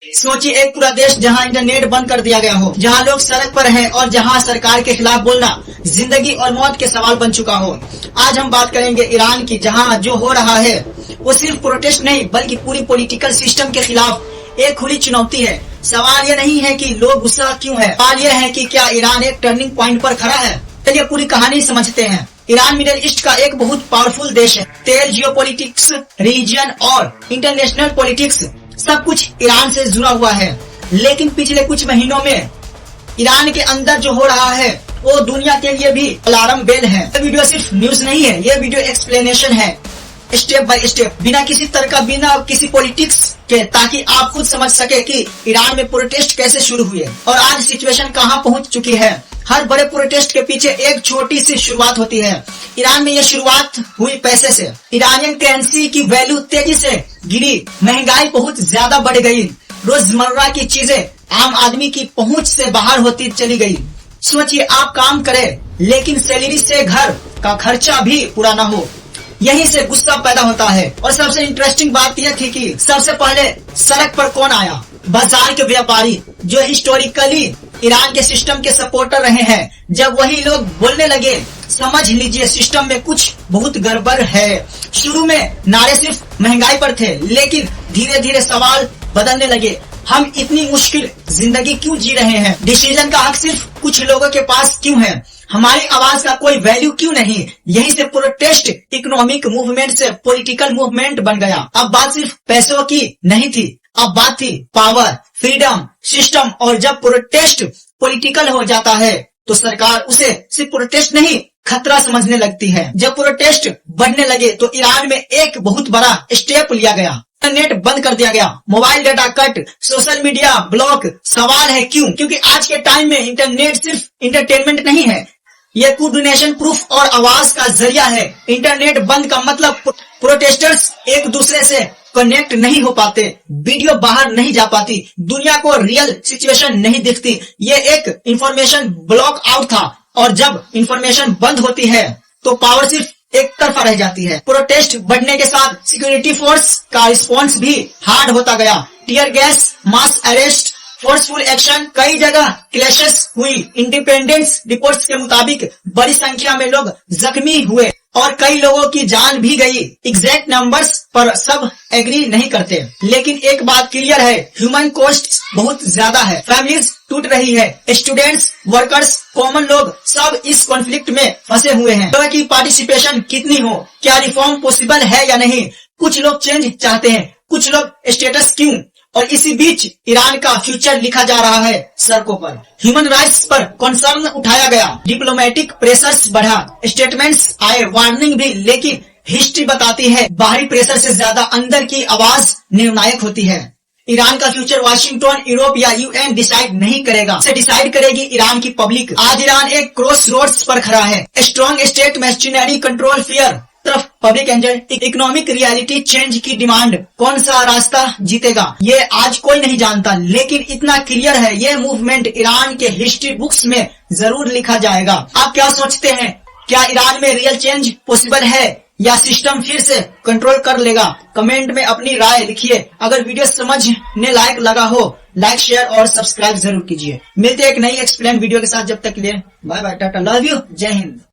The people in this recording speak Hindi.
सोचिए एक पूरा देश जहां इंटरनेट बंद कर दिया गया हो, जहां लोग सड़क पर हैं और जहां सरकार के खिलाफ बोलना जिंदगी और मौत के सवाल बन चुका हो। आज हम बात करेंगे ईरान की, जहां जो हो रहा है वो सिर्फ प्रोटेस्ट नहीं बल्कि पूरी पॉलिटिकल सिस्टम के खिलाफ एक खुली चुनौती है। सवाल ये नहीं है कि लोग गुस्सा क्यों है, सवाल ये है कि क्या ईरान एक टर्निंग पॉइंट पर खड़ा है। चलिए पूरी कहानी समझते हैं। ईरान मिडिल ईस्ट का एक बहुत पावरफुल देश है। तेल, जियोपॉलिटिक्स, रिलीजन और इंटरनेशनल पॉलिटिक्स सब कुछ ईरान से जुड़ा हुआ है। लेकिन पिछले कुछ महीनों में ईरान के अंदर जो हो रहा है वो दुनिया के लिए भी अलार्म बेल है। ये वीडियो सिर्फ न्यूज नहीं है, ये वीडियो एक्सप्लेनेशन है, स्टेप बाय स्टेप, बिना किसी तरह का, बिना किसी पॉलिटिक्स के, ताकि आप खुद समझ सके कि ईरान में प्रोटेस्ट कैसे शुरू हुए और आज सिचुएशन कहां पहुंच चुकी है। हर बड़े प्रोटेस्ट के पीछे एक छोटी सी शुरुआत होती है। ईरान में यह शुरुआत हुई पैसे से। ईरानियन करेंसी की वैल्यू तेजी से गिरी, महंगाई बहुत ज्यादा बढ़ गई, रोजमर्रा की चीजें आम आदमी की पहुंच से बाहर होती चली गई। सोचिए आप काम करें लेकिन सैलरी से घर का खर्चा भी पूरा ना हो, यहीं से गुस्सा पैदा होता है। और सबसे इंटरेस्टिंग बात यह थी कि सबसे पहले सड़क पर कौन आया? बाजार के व्यापारी, जो हिस्टोरिकली ईरान के सिस्टम के सपोर्टर रहे हैं। जब वही लोग बोलने लगे समझ लीजिए सिस्टम में कुछ बहुत गड़बड़ है। शुरू में नारे सिर्फ महंगाई पर थे, लेकिन धीरे धीरे सवाल बदलने लगे। हम इतनी मुश्किल जिंदगी क्यों जी रहे हैं? डिसीजन का हक सिर्फ कुछ लोगों के पास क्यों है? हमारी आवाज का कोई वैल्यू क्यों नहीं? यहीं से प्रोटेस्ट इकोनॉमिक मूवमेंट से पॉलिटिकल मूवमेंट बन गया। अब बात सिर्फ पैसों की नहीं थी, अब बात थी पावर, फ्रीडम, सिस्टम। और जब प्रोटेस्ट पॉलिटिकल हो जाता है तो सरकार उसे सिर्फ प्रोटेस्ट नहीं खतरा समझने लगती है। जब प्रोटेस्ट बढ़ने लगे तो ईरान में एक बहुत बड़ा स्टेप लिया गया। इंटरनेट बंद कर दिया गया, mobile data cut, social media block. सवाल है क्यों? क्योंकि आज के टाइम में इंटरनेट सिर्फ इंटरटेनमेंट नहीं है, ये कोऑर्डिनेशन, प्रूफ और आवाज का जरिया है। इंटरनेट बंद का मतलब प्रोटेस्टर्स एक दूसरे से कनेक्ट नहीं हो पाते, वीडियो बाहर नहीं जा पाती, दुनिया को रियल सिचुएशन नहीं दिखती। ये एक इंफॉर्मेशन ब्लॉक आउट था। और जब इंफॉर्मेशन बंद होती है तो पावर सिर्फ एक तरफा रह जाती है। प्रोटेस्ट बढ़ने के साथ सिक्योरिटी फोर्स का रिस्पॉन्स भी हार्ड होता गया। टीयर गैस, मास अरेस्ट, फोर्सफुल एक्शन, कई जगह क्लैशेस हुई। इंडिपेंडेंस रिपोर्ट्स के मुताबिक बड़ी संख्या में लोग जख्मी हुए और कई लोगों की जान भी गई। एग्जैक्ट नंबर्स पर सब एग्री नहीं करते, लेकिन एक बात क्लियर है, ह्यूमन कॉस्ट बहुत ज्यादा है। फैमिलीज टूट रही है, स्टूडेंट्स, वर्कर्स, कॉमन लोग सब इस कॉन्फ्लिक्ट में फंसे हुए हैं। लोगों की पार्टिसिपेशन कितनी हो? क्या रिफॉर्म पॉसिबल है या नहीं? कुछ लोग चेंज चाहते हैं, कुछ लोग स्टेटस क्यों। और इसी बीच ईरान का फ्यूचर लिखा जा रहा है सड़कों पर। ह्यूमन राइट्स पर कंसर्न उठाया गया, डिप्लोमेटिक प्रेशर्स बढ़ा, स्टेटमेंट्स आए, वार्निंग भी। लेकिन हिस्ट्री बताती है बाहरी प्रेशर से ज्यादा अंदर की आवाज निर्णायक होती है। ईरान का फ्यूचर वाशिंगटन, यूरोप या यूएन डिसाइड नहीं करेगा, इसे डिसाइड करेगी ईरान की पब्लिक। आज ईरान एक क्रॉस रोड्स पर खड़ा है। Strong state, machinery, control, fear तरफ public angel, economic reality change की डिमांड। कौन सा रास्ता जीतेगा ये आज कोई नहीं जानता, लेकिन इतना क्लियर है ये मूवमेंट ईरान के हिस्ट्री बुक्स में जरूर लिखा जाएगा। आप क्या सोचते हैं? क्या ईरान में रियल चेंज पॉसिबल है या सिस्टम फिर से कंट्रोल कर लेगा? कमेंट में अपनी राय लिखिए। अगर वीडियो समझने लायक लगा हो लाइक, शेयर और सब्सक्राइब जरूर कीजिए। मिलते हैं एक नई एक्सप्लेन वीडियो के साथ। जब तक के लिए bye bye, tata, love you, जय हिंद।